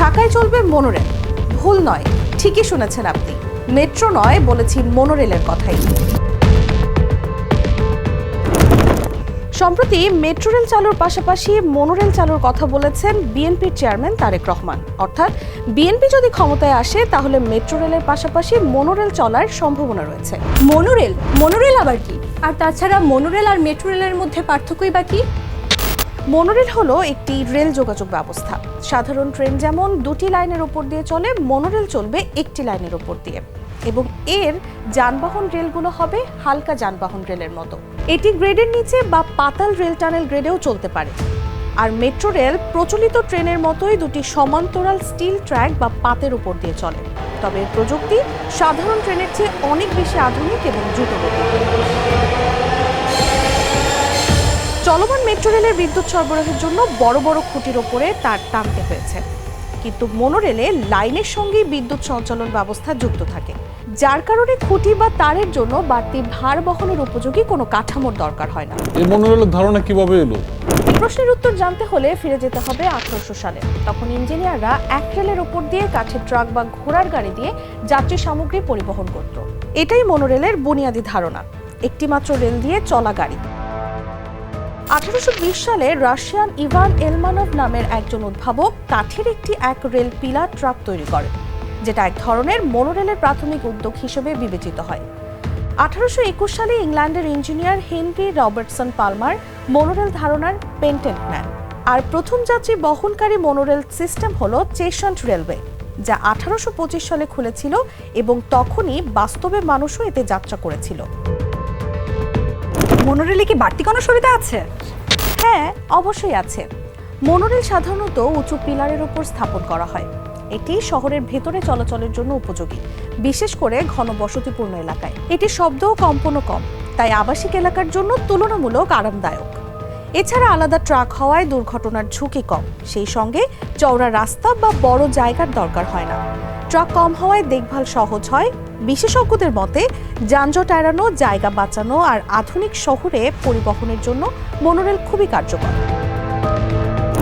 ঢাকায় চলবে মনোরেল। ভুল নয়, ঠিকই শুনেছেন আপনি, মেট্রো নয়, বলেছি মনোরেলের কথাই। সম্প্রতি মেট্রো রেল চালুর পাশাপাশি মনোরেল চালুর কথা বলেছেন বিএনপির চেয়ারম্যান তারেক রহমান। অর্থাৎ বিএনপি যদি ক্ষমতায় আসে তাহলে মেট্রো রেলের পাশাপাশি মনোরেল চলার সম্ভাবনা রয়েছে। মনোরেল আবার কি? আর তাছাড়া মনোরেল আর মেট্রো রেলের মধ্যে পার্থক্যই বা কি? মনোরেল হলো একটি রেল যোগাযোগ ব্যবস্থা। সাধারণ ট্রেন যেমন দুটি লাইনের উপর দিয়ে চলে, মনোরেল চলবে একটি লাইনের উপর দিয়ে, এবং এর যানবাহন রেলগুলো হবে হালকা যানবাহন রেলের মতো। এটি গ্রেডের নিচে বা পাতাল রেল টানেল গ্রেডেও চলতে পারে। আর মেট্রো রেল প্রচলিত ট্রেনের মতোই দুটি সমান্তরাল স্টিল ট্র্যাক বা পাতের উপর দিয়ে চলে, তবে এর প্রযুক্তি সাধারণ ট্রেনের চেয়ে অনেক বেশি আধুনিক এবং দ্রুতগতির। চলমান মেট্রো রেলের বিদ্যুৎ সরবরাহের জন্য বড় বড় খুঁটির ওপরে তার টানতে হয়েছে, কিন্তু মনোরেলে লাইনের সঙ্গেই বিদ্যুৎ সঞ্চালন ব্যবস্থা যুক্ত থাকে, যার কারণে খুঁটি বা তারের জন্য বাড়তি ভার বহনের উপযোগী কোনো কাঠামোর দরকার হয় না। এই মনোরেলের ধারণা কিভাবে এলো? এই প্রশ্নের উত্তর জানতে হলে ফিরে যেতে হবে 1800 সালে। তখন ইঞ্জিনিয়াররা এক রেলের উপর দিয়ে কাঠের ট্রাক বা ঘোড়ার গাড়ি দিয়ে যাত্রী সামগ্রী পরিবহন করত। এটাই মনোরেলের বুনিয়াদী ধারণা, একটি মাত্র রেল দিয়ে চলা গাড়ি। 1820 সালে রাশিয়ান ইভান এলমানভ নামের একজন উদ্ভাবক কাঠের এক রেল পিলার ট্রাক তৈরি করেন, যেটা এক ধরনের মনোরেলের প্রাথমিক উদ্যোগ হিসেবে বিবেচিত হয়। 1821 সালে ইংল্যান্ডের engineer Henry Robertson Palmer monorail ধারণার পেটেন্ট নেন। আর প্রথম যাত্রী বহনকারী মনোরেল সিস্টেম হলো চেশন্ট রেলওয়ে, যা 1825 সালে খুলেছিল এবং তখনই বাস্তবে মানুষও এতে যাত্রা করেছিল। মনোরেলে কি বাড়তি কোনো সুবিধা আছে? হ্যাঁ, অবশ্যই আছে। মনোরেল সাধারণত উঁচু পিলারের উপর স্থাপন করা হয়। এটি শহরের ভেতরে চলাচলের জন্য উপযোগী, বিশেষ করে ঘনবসতিপূর্ণ এলাকায়। এটি শব্দ ও কম্পনও কম, তাই আবাসিক এলাকার জন্য তুলনামূলক আরামদায়ক। এছাড়া আলাদা ট্রাক হওয়ায় দুর্ঘটনার ঝুঁকি কম, সেই সঙ্গে চওড়া রাস্তা বা বড় জায়গার দরকার হয় না। ট্রাক কম হওয়ায় দেখভাল সহজ হয়। বিশেষজ্ঞদের মতে যানজট এড়ানো, জায়গা বাঁচানো আর আধুনিক শহরে পরিবহনের জন্য মনোরেল খুবই কার্যকর।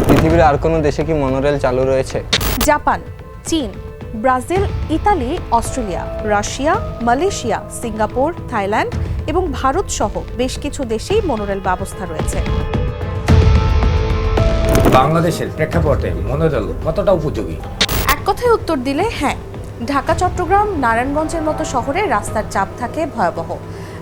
পৃথিবীর আর কোনো দেশে কি মনোরেল চালু রয়েছে? জাপান, চীন, Brazil, Italy, Australia, Russia, Malaysia, Singapore, Thailand এবং ভারত সহ বেশ কিছু দেশেই মনোরেল ব্যবস্থা রয়েছে। বাংলাদেশের প্রেক্ষাপটে মনোরেল কতটা উপযোগী? এক কথায় উত্তর দিলে হ্যাঁ। ঢাকা, চট্টগ্রাম, নারায়ণগঞ্জের মতো শহরে রাস্তার চাপ থাকে ভয়াবহ।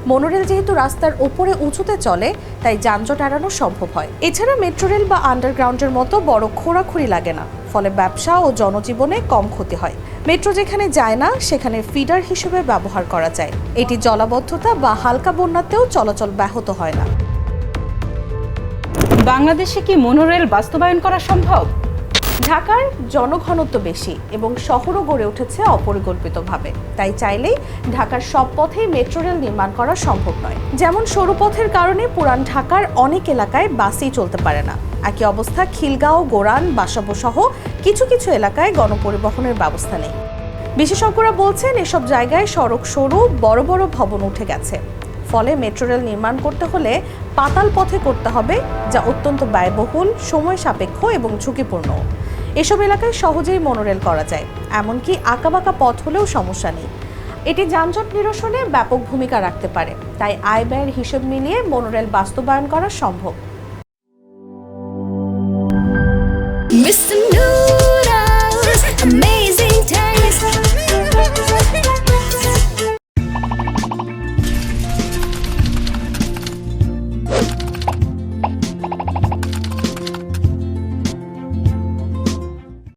মনোরেল যেহেতু রাস্তার উপরে উঁচুতে চলে, তাই যানজট এড়ানো সম্ভব হয়। এছাড়া মেট্রো রেল বা আন্ডারগ্রাউন্ডের মতো বড় খোঁড়াখুঁড়ি লাগে না, ফলে ব্যবসা ও জনজীবনে কম ক্ষতি হয়। মেট্রো যেখানে যায় না সেখানে ফিডার হিসেবে ব্যবহার করা যায়। এটি জলাবদ্ধতা বা হালকা বন্যাতেও চলাচল ব্যাহত হয় না। বাংলাদেশে কি মনোরেল বাস্তবায়ন করা সম্ভব? ঢাকার জনঘনত্ব বেশি এবং শহরও গড়ে উঠেছে অপরিকল্পিতভাবে, তাই চাইলেই ঢাকার সব পথেই মেট্রো রেল নির্মাণ করা সম্ভব নয়। যেমন সরু পথের কারণে পুরান ঢাকার অনেক এলাকায় বাসই চলতে পারে না। একই অবস্থা খিলগাঁও, গোরান, বাসাবো সহ কিছু কিছু এলাকায় গণপরিবহনের ব্যবস্থা নেই। বিশেষজ্ঞরা বলছেন এসব জায়গায় সড়ক সরু, বড় বড় ভবন উঠে গেছে। ফলে মেট্রো রেল নির্মাণ করতে হলে পাতাল পথে করতে হবে, যা অত্যন্ত ব্যয়বহুল, সময় সাপেক্ষ এবং ঝুঁকিপূর্ণ। এসব এলাকায় সহজেই মনোরেল করা যায়, এমনকি আঁকাবাঁকা পথ হলেও সমস্যা নেই। এটি যানজট নিরসনে ব্যাপক ভূমিকা রাখতে পারে, তাই আয় ব্যয়ের হিসেব মিলিয়ে মনোরেল বাস্তবায়ন করা সম্ভব।